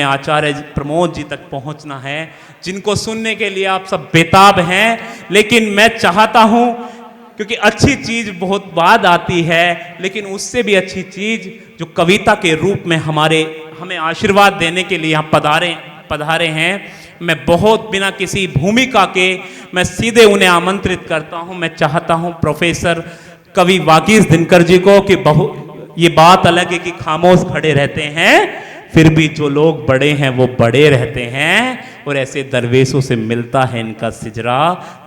आचार्य प्रमोद जी तक पहुंचना है, जिनको सुनने के लिए आप सब बेताब हैं। लेकिन मैं चाहता हूं, क्योंकि अच्छी चीज बहुत बाद आती है, लेकिन उससे भी अच्छी चीज जो कविता के रूप में हमें आशीर्वाद देने के लिए यहाँ पधारे हैं, मैं बहुत बिना किसी भूमिका के मैं सीधे उन्हें आमंत्रित करता हूं। मैं चाहता हूं प्रोफेसर कवि वागीश दिनकर जी को कि ये बात अलग है कि खामोश खड़े रहते हैं, फिर भी जो लोग बड़े हैं वो बड़े रहते हैं, और ऐसे दरवेशों से मिलता है इनका सिजरा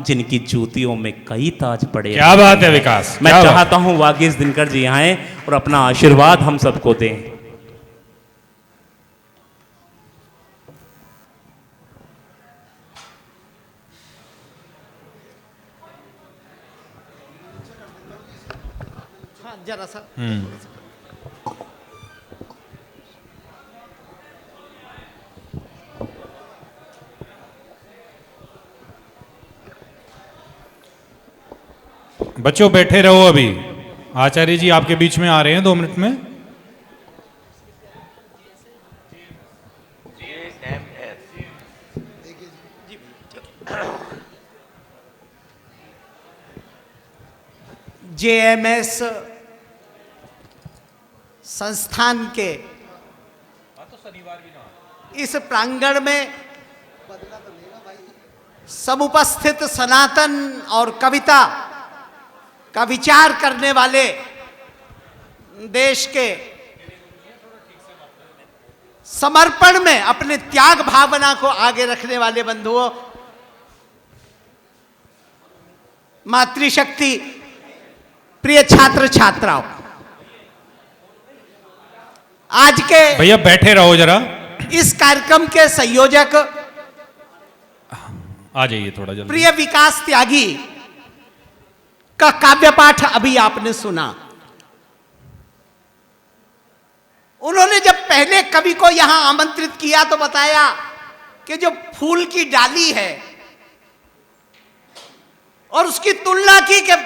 जिनकी जूतियों में कई ताज पड़े। क्या बात है विकास, मैं चाहता हूं वागीश दिनकर जी आए और अपना आशीर्वाद हम सबको दें। जरा सा बच्चों बैठे रहो, अभी आचार्य जी आपके बीच में आ रहे हैं 2 मिनट में। जेएमएस संस्थान के इस प्रांगण में समुपस्थित सनातन और कविता का विचार करने वाले देश के समर्पण में अपने त्याग भावना को आगे रखने वाले बंधुओं, मातृशक्ति, प्रिय छात्र छात्राओं, आज के भैया बैठे रहो जरा, इस कार्यक्रम के संयोजक आ जाइए थोड़ा जल्दी। प्रिय विकास त्यागी का काव्य पाठ अभी आपने सुना। उन्होंने जब पहले कवि को यहां आमंत्रित किया तो बताया कि जो फूल की डाली है और उसकी तुलना की कि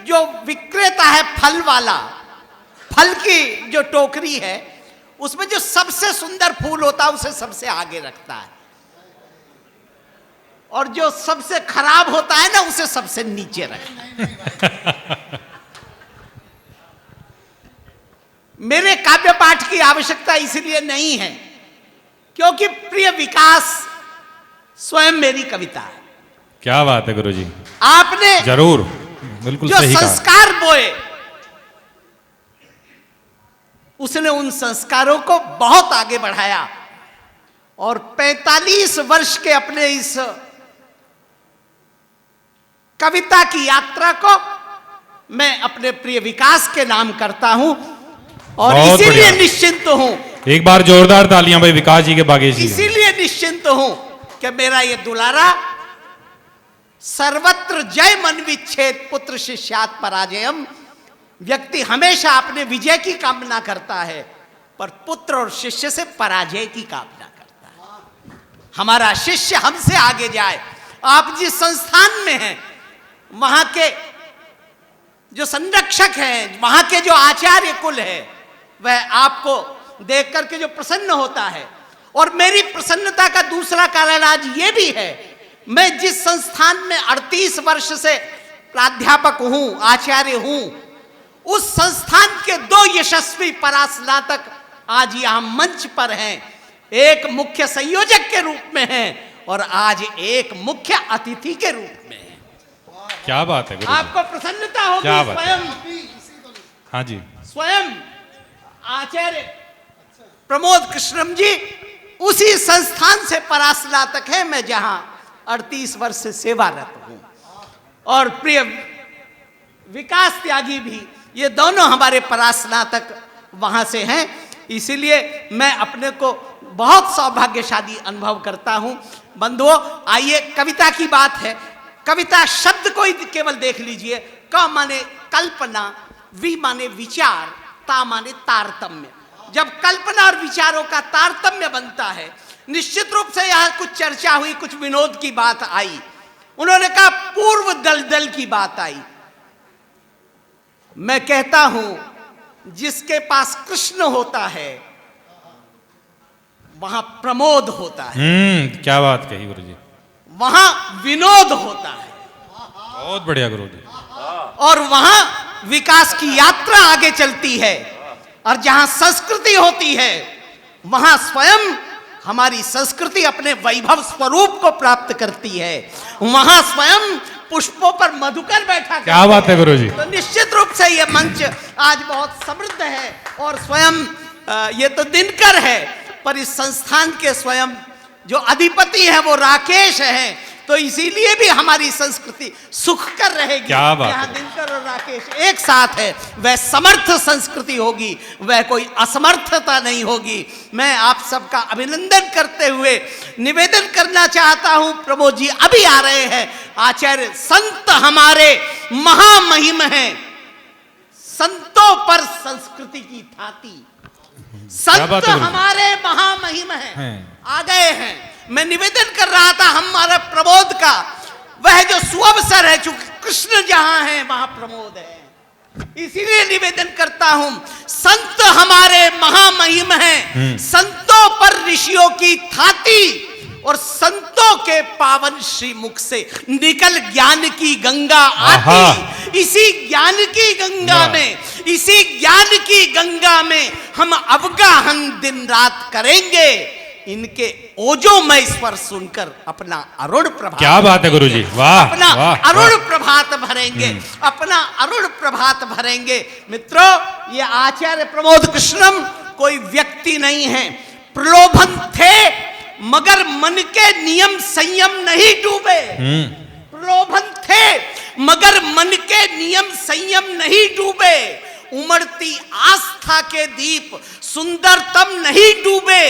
जो विक्रेता है फल वाला, फल की जो टोकरी है उसमें जो सबसे सुंदर फूल होता है उसे सबसे आगे रखता है, और जो सबसे खराब होता है ना उसे सबसे नीचे रखता है। मेरे काव्य पाठ की आवश्यकता इसलिए नहीं है क्योंकि प्रिय विकास स्वयं मेरी कविता है। क्या बात है गुरुजी, आपने जरूर बिल्कुल जो सही संस्कार बोए उसने उन संस्कारों को बहुत आगे बढ़ाया, और 45 वर्ष के अपने इस कविता की यात्रा को मैं अपने प्रिय विकास के नाम करता हूं, और इसीलिए निश्चिंत हूं। एक बार जोरदार तालियां भाई विकास जी के, बागेश जी। इसीलिए निश्चिंत हूं कि मेरा ये दुलारा सर्वत्र जय मन विच्छेद पुत्र शिष्यात पराजयम, व्यक्ति हमेशा अपने विजय की कामना करता है पर पुत्र और शिष्य से पराजय की कामना करता है। हमारा शिष्य हमसे आगे जाए। आप जिस संस्थान में हैं वहां के जो संरक्षक हैं, वहां के जो आचार्य कुल है, वह आपको देख करके जो प्रसन्न होता है, और मेरी प्रसन्नता का दूसरा कारण आज ये भी है, मैं जिस संस्थान में 38 वर्ष से प्राध्यापक हूं, आचार्य हूं, उस संस्थान के 2 यशस्वी परास्नातक आज यहां मंच पर हैं। एक मुख्य संयोजक के रूप में हैं और आज एक मुख्य अतिथि के रूप में हैं। क्या बात है गुरुजी, आपको प्रसन्नता होगी। स्वयं, हाँ जी, स्वयं आचार्य प्रमोद कृष्णम जी उसी संस्थान से परास्नातक है, मैं जहां 38 वर्ष से सेवारत हूं, और प्रिय विकास त्यागी भी, ये दोनों हमारे परास्नातक वहां से हैं। इसीलिए मैं अपने को बहुत सौभाग्यशाली अनुभव करता हूं। बंधुओं, आइए, कविता की बात है। कविता शब्द को ही केवल देख लीजिए। क माने कल्पना, वि माने विचार, ता माने तारतम्य। जब कल्पना और विचारों का तारतम्य बनता है, निश्चित रूप से यहां कुछ चर्चा हुई, कुछ विनोद की बात आई, उन्होंने कहा पूर्व दलदल की बात आई। मैं कहता हूं जिसके पास कृष्ण होता है वहां प्रमोद होता है, क्या बात कही गुरु जी, वहां विनोद होता है, बहुत बढ़िया गुरु जी। और वहां विकास की यात्रा आगे चलती है। और जहां संस्कृति होती है वहां स्वयं हमारी संस्कृति अपने वैभव स्वरूप को प्राप्त करती है। वहां स्वयं पुष्पों पर मधुकर बैठा क्या बात है गुरु जी। तो निश्चित रूप से यह मंच आज बहुत समृद्ध है। और स्वयं ये तो दिनकर है, पर इस संस्थान के स्वयं जो अधिपति है वो राकेश है। तो इसीलिए भी हमारी संस्कृति सुख कर रहेगी। क्या बात यहाँ है। दिनकर और राकेश एक साथ है, वह समर्थ संस्कृति होगी, वह कोई असमर्थता नहीं होगी। मैं आप सबका अभिनंदन करते हुए निवेदन करना चाहता हूं, प्रमोद जी अभी आ रहे हैं। आचार्य संत हमारे महामहिम हैं, संतों पर संस्कृति की थाती। संत हमारे महामहिम हैं, आ गए हैं। मैं निवेदन कर रहा था हमारा प्रमोद का, वह जो सुअवसर है, चूंकि कृष्ण जहां है वहां प्रमोद है, इसीलिए निवेदन करता हूं। संत हमारे महामहिम हैं, संतों पर ऋषियों की थाती, और संतों के पावन श्री मुख से निकल ज्ञान की गंगा आती। इसी ज्ञान की गंगा में, इसी ज्ञान की गंगा में हम अवगाहन दिन रात करेंगे। इनके ओजोमय स्वर सुनकर अपना अरुण प्रभात, क्या बात है गुरु जी, वाह, अपना अरुण प्रभात भरेंगे, अपना अरुण प्रभात भरेंगे। मित्रों, ये आचार्य प्रमोद कृष्णम कोई व्यक्ति नहीं है। प्रलोभन थे मगर मन के नियम संयम नहीं डूबे। प्रलोभन थे मगर मन के नियम संयम नहीं डूबे। उमड़ती आस्था के दीप सुंदरतम नहीं डूबे।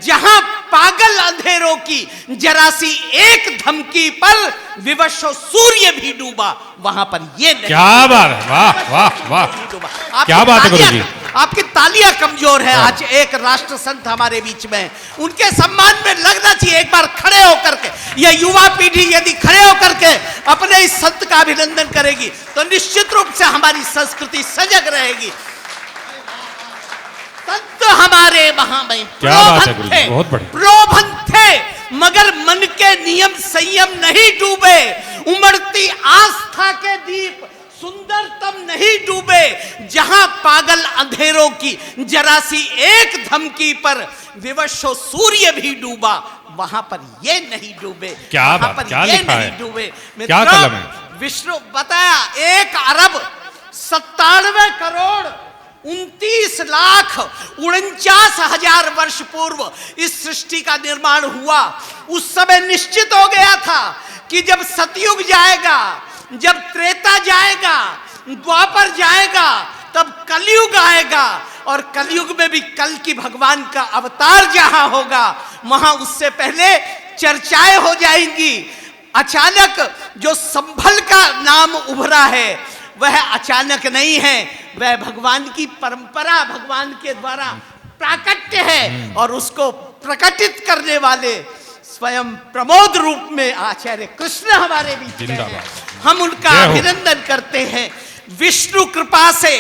जहां पागल अंधेरों की जरा सी एक धमकी पर विवश सूर्य भी डूबा, वहां पर ये नहीं। क्या बात है, वाह वाह वाह, क्या बात है गुरु जी। आपकी तालियां कमजोर है। आज एक राष्ट्र संत हमारे बीच में, उनके सम्मान में लगना चाहिए। एक बार खड़े होकर के, यह युवा पीढ़ी यदि खड़े होकर के अपने इस संत का अभिनंदन करेगी तो निश्चित रूप से हमारी संस्कृति सजग रहेगी। संत हमारे महामहिम, प्रलोभन थे मगर मन के नियम संयम नहीं डूबे। उमड़ती आस्था के दीप सुंदरतम नहीं डूबे। जहां पागल अंधेरों की जरा सी एक धमकी पर विवश सूर्य भी डूबा, वहां पर ये नहीं डूबे। क्या बात, क्या लिखा है, डूबे। क्या कलम है। विष्णु बताया 1 अरब 97 करोड़ 29 लाख 49 हजार वर्ष पूर्व इस सृष्टि का निर्माण हुआ। उस समय निश्चित हो गया था कि जब सतयुग जाएगा, जब त्रेता जाएगा, द्वापर जाएगा, तब कलयुग आएगा। और कलयुग में भी कल की भगवान का अवतार जहां होगा, वहां उससे पहले चर्चाएं हो जाएंगी। अचानक जो संभल का नाम उभरा है वह अचानक नहीं है, वह भगवान की परंपरा, भगवान के द्वारा प्राकट्य है। और उसको प्रकटित करने वाले स्वयं प्रमोद रूप में आचार्य कृष्ण हमारे बीच में हैं। हम उनका अभिनंदन करते हैं। विष्णु कृपा से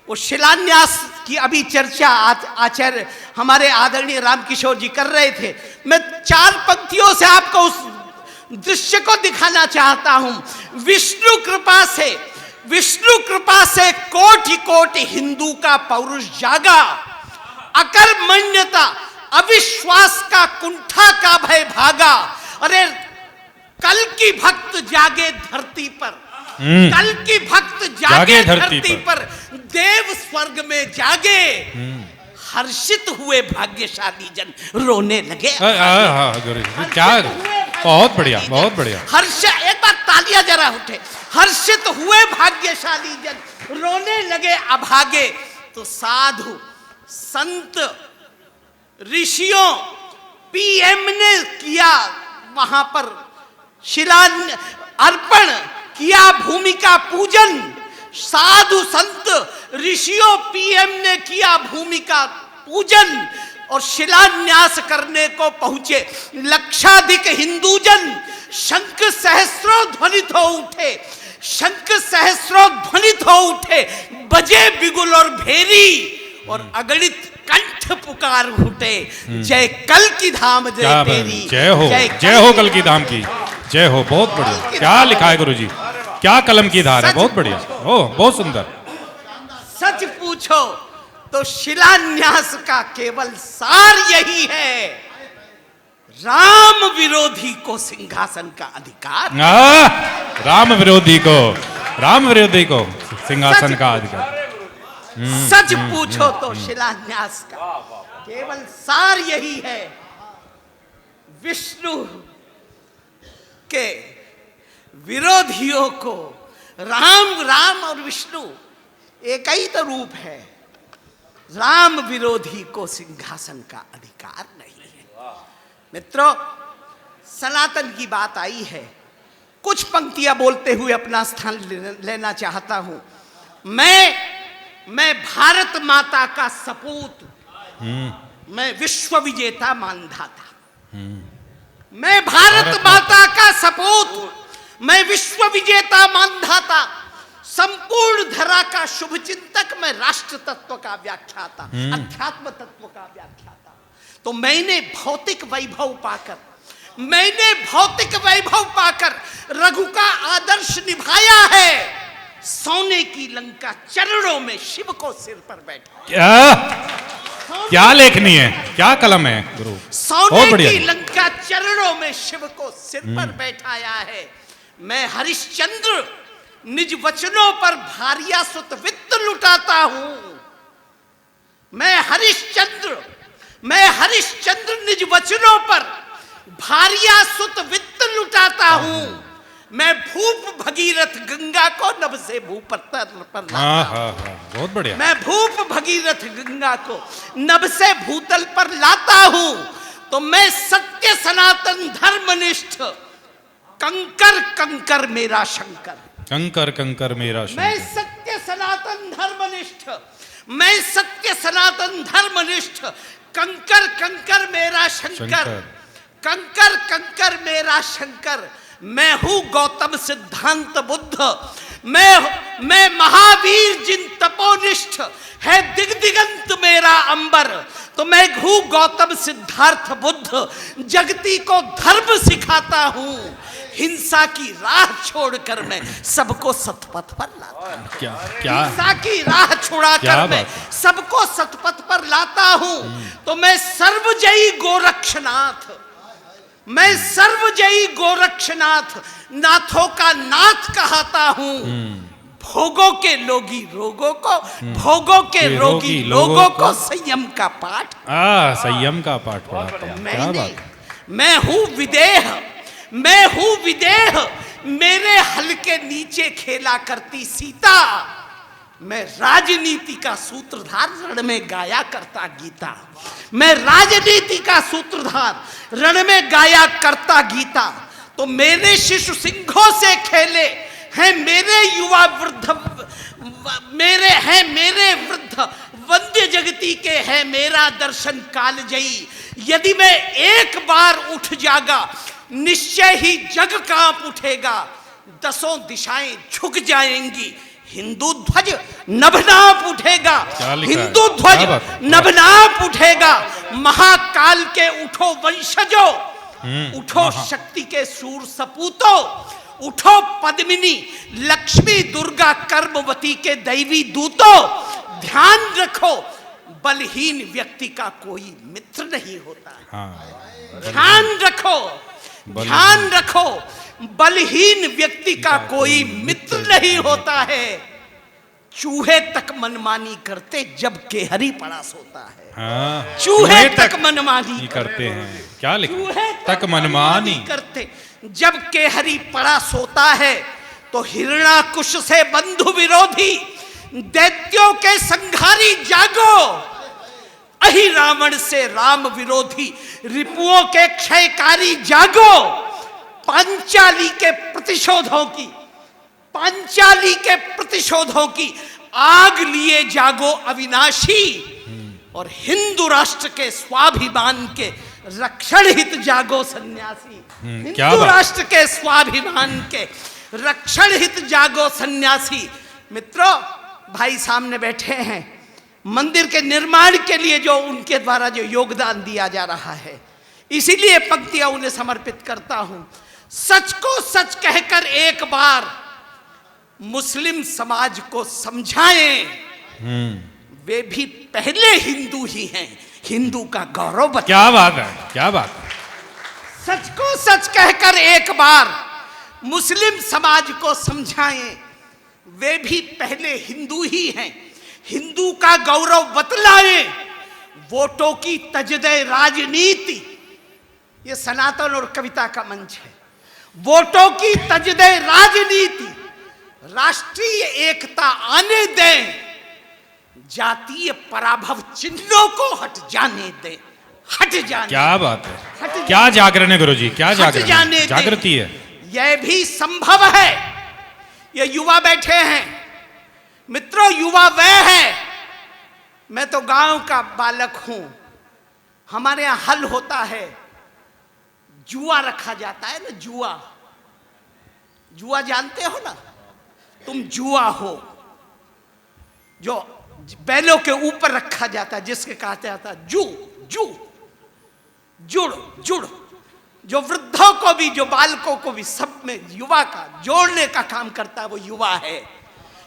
वो शिलान्यास की अभी चर्चा आचार्य हमारे आदरणीय रामकिशोर जी कर रहे थे। मैं 4 पंक्तियों से आपको उस दृश्य को दिखाना चाहता हूं। विष्णु कृपा से कोटि कोटि हिंदू का पौरुष जागा। अकर्मण्यता अविश्वास का कुंठा का भय भागा। अरे कल की भक्त जागे धरती पर, कल की भक्त जागे धरती पर, देव स्वर्ग में जागे। हर्षित हुए भाग्यशाली जन रोने लगे। क्या, बहुत बढ़िया, बहुत बढ़िया। हर्ष, एक बार तालियां जरा उठे। हर्षित हुए भाग्यशाली जन रोने लगे अभागे। तो साधु संत ऋषियों पीएम ने किया वहां पर शिलान्यास अर्पण किया, भूमि का पूजन। साधु संत ऋषियों पीएम ने किया भूमि का पूजन और शिलान्यास करने को पहुंचे लक्षाधिक हिंदू जन। शंख सहस्रों ध्वनित हो उठे, शंख सहस्रों ध्वनित हो उठे, बजे बिगुल और भेरी और अगणित कंठ पुकार उठे, जय कल की धाम जय क्या तेरी, जय हो कल की धाम की जय हो। बहुत बढ़िया, क्या लिखा है गुरुजी, क्या कलम की धार है, बहुत बढ़िया। ओह बहुत सुंदर। सच पूछो तो शिलान्यास का केवल सार यही है, राम विरोधी को सिंहासन का अधिकार। राम विरोधी को सिंहासन का अधिकार। सच पूछो तो शिलान्यास का केवल सार यही है, विष्णु के विरोधियों को राम और विष्णु एक ही तो रूप है, राम विरोधी को सिंहासन का अधिकार नहीं है। मित्रों, सनातन की बात आई है, कुछ पंक्तियां बोलते हुए अपना स्थान लेना चाहता हूं। मैं भारत माता का सपूत, मैं विश्व विजेता मानधाता, मैं भारत माता का सपूत, मैं विश्व विजेता मानधाता, संपूर्ण धरा का शुभ चिंतक, मैं राष्ट्र तत्व का व्याख्याता, अध्यात्म तत्व का व्याख्याता। तो मैंने भौतिक वैभव पाकर रघु का आदर्श निभाया है, सोने की लंका चरणों में शिव को सिर पर बैठा। क्या लेखनी है, क्या कलम है गुरु, सोने की लंका चरणों में शिव को सिर पर बैठाया है। मैं हरिश्चंद्र निज वचनों पर भार्यासुत वित्त लुटाता हूं। मैं हरिश्चंद्र निज वचनों पर भार्यासुत वित्त लुटाता हूं। मैं भूप भगीरथ गंगा को नभ से भूपत्तर पर बहुत बढ़िया। मैं भूप भगीरथ गंगा को नभ से भूतल पर लाता हूं। तो मैं सत्य सनातन धर्मनिष्ठ, कंकर मेरा शंकर, कंकर मेरा शंकर। मैं सत्य सनातन धर्मनिष्ठ, मैं सत्य सनातन धर्मनिष्ठ, कंकर मेरा शंकर, कंकर मेरा शंकर। मैं हूं गौतम सिद्धांत बुद्ध, मैं महावीर जिन तपोनिष्ठ, है दिगंत मेरा अंबर। तो मैं हूं गौतम सिद्धार्थ बुद्ध, जगती को धर्म सिखाता हूं। हिंसा की राह छोड़कर मैं सबको सतपथ पर लाता हूं। क्या हिंसा की राह छुड़ाकर मैं सबको सतपथ पर लाता हूं। तो मैं सर्वजयी गोरक्षनाथ, मैं सर्वजयी गोरक्षनाथ, नाथों का नाथ कहता हूं। भोगों के लोगी रोगों को, भोगों के रोगी लोगों को संयम का पाठ, संयम का पाठ पढ़ाते हैं। मैं हूं विदेह, मेरे हल के नीचे खेला करती सीता। मैं राजनीति का सूत्रधार, रण में गाया करता गीता। मैं राजनीति का सूत्रधार, रण में गाया करता गीता। तो मेरे शिशु सिंहों से खेले हैं मेरे युवा वृद्ध, मेरे वृद्ध वंद्य जगती के है मेरा दर्शन कालजयी। यदि मैं एक बार उठ जागा, निश्चय ही जग कांप उठेगा। दसों दिशाएं झुक जाएंगी, हिंदू ध्वज नभनाप उठेगा, हिंदू ध्वज नभनाप उठेगा। महाकाल के उठो वंशजो, उठो शक्ति के सूर सपूतो, उठो पद्मिनी लक्ष्मी दुर्गा कर्मवती के दैवी दूतो। ध्यान रखो, बलहीन व्यक्ति का कोई मित्र नहीं होता है। ध्यान रखो, बलहीन व्यक्ति का कोई मित्र नहीं होता है। चूहे तक मनमानी करते जब केहरी पड़ा सोता है। चूहे तक मनमानी करते हैं, क्या लिखा? चूहे तक मनमानी करते जब केहरी पड़ा सोता है। तो हिरणाकुश से बंधु विरोधी, दैत्यों के संघारी जागो। अहि रावण से राम विरोधी, रिपुओं के क्षयकारी जागो। पांचाली के प्रतिशोधों की आग लिए जागो अविनाशी। और हिंदू राष्ट्र के स्वाभिमान के रक्षण हित जागो सन्यासी। हिंदू राष्ट्र के स्वाभिमान के रक्षण हित जागो सन्यासी। मित्रों, भाई सामने बैठे हैं, मंदिर के निर्माण के लिए जो उनके द्वारा जो योगदान दिया जा रहा है, इसीलिए पंक्तियां उन्हें समर्पित करता हूं। सच को सच कहकर एक बार मुस्लिम समाज को समझाएं, वे भी पहले हिंदू ही हैं, हिंदू का गौरव बताएं। क्या बात है, क्या बात है। सच को सच कहकर एक बार मुस्लिम समाज को समझाएं, वे भी पहले हिंदू ही हैं, हिंदू का गौरव बतलाएं। वोटों की तजदे राजनीति, ये सनातन और कविता का मंच है। वोटों की तजदे राजनीति, राष्ट्रीय एकता आने दें, जातीय पराभव चिन्हों को हट जाने दें, हट जाने। क्या बात है, हट क्या जागरण है गुरुजी, क्या हट जागरण जाने है, दें। जागृति है। यह भी संभव है। ये युवा बैठे हैं मित्रों, युवा वह है, मैं तो गांव का बालक हूं, हमारे यहां हल होता है, जुआ रखा जाता है ना, जुआ। जुआ जानते हो ना, तुम जुआ हो, जो बैलों के ऊपर रखा जाता है, जिसके कहा जाता है जू जू जुड़ जुड़, जो वृद्धों को भी, जो बालकों को भी, सब में युवा का जोड़ने का काम करता है, वो युवा है।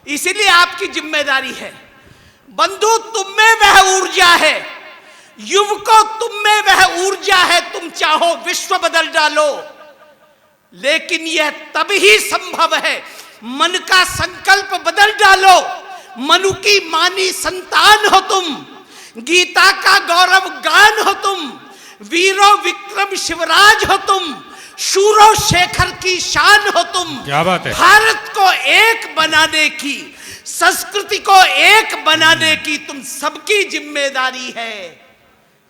इसीलिए आपकी जिम्मेदारी है बंधु, तुम में वह ऊर्जा है, युवकों तुम में वह ऊर्जा है, तुम चाहो विश्व बदल डालो, लेकिन यह तभी संभव है, मन का संकल्प बदल डालो। मनु की मानी संतान हो तुम, गीता का गौरव गान हो तुम, वीरो विक्रम शिवराज हो तुम, शूरो शेखर की शान हो तुम। क्या बात है। भारत को एक बनाने की, संस्कृति को एक बनाने की तुम सबकी जिम्मेदारी है।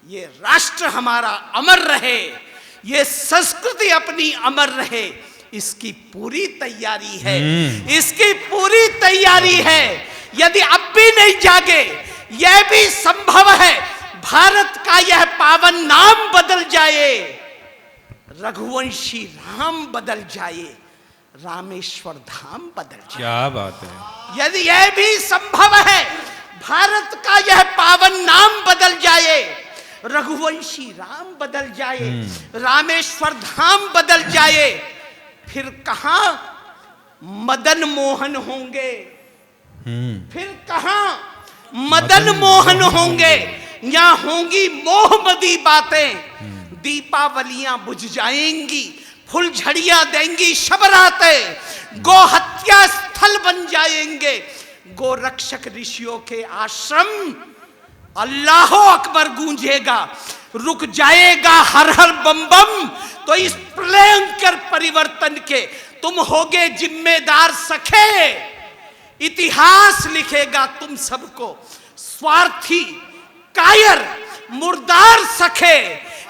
ये राष्ट्र हमारा अमर रहे, ये संस्कृति अपनी अमर रहे, इसकी पूरी तैयारी है, इसकी पूरी तैयारी है। यदि अब भी नहीं जागे, यह भी संभव है, भारत का यह पावन नाम बदल जाए, रघुवंशी राम बदल जाए, रामेश्वर धाम बदल जाए। क्या बात है। यदि यह भी संभव है, भारत का यह पावन नाम बदल जाए, रघुवंशी राम बदल जाए, रामेश्वर धाम बदल जाए, फिर कहां मदन मोहन होंगे, फिर कहां मदन मोहन होंगे, यहां होंगी मोहमदी बातें, दीपावलियां बुझ जाएंगी, फुलझड़ियां देंगी शबरातें, गो हत्या स्थल बन जाएंगे गोरक्षक ऋषियों के आश्रम, अल्लाहो अकबर गूंजेगा, रुक जाएगा हर हर बम बम। तो इस भयंकर परिवर्तन के तुम होगे जिम्मेदार सखे, इतिहास लिखेगा तुम सबको स्वार्थी कायर मुर्दार सखे।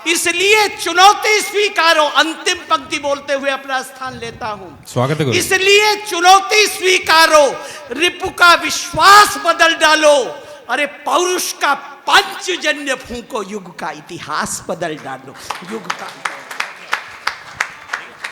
इसलिए चुनौती स्वीकारो, अंतिम पंक्ति बोलते हुए अपना स्थान लेता हूं। स्वागत है गुरु। इसलिए चुनौती स्वीकारो, रिपु का विश्वास बदल डालो, अरे पौरुष का पंचजन्य फूंको, युग का इतिहास बदल डालो, युग का।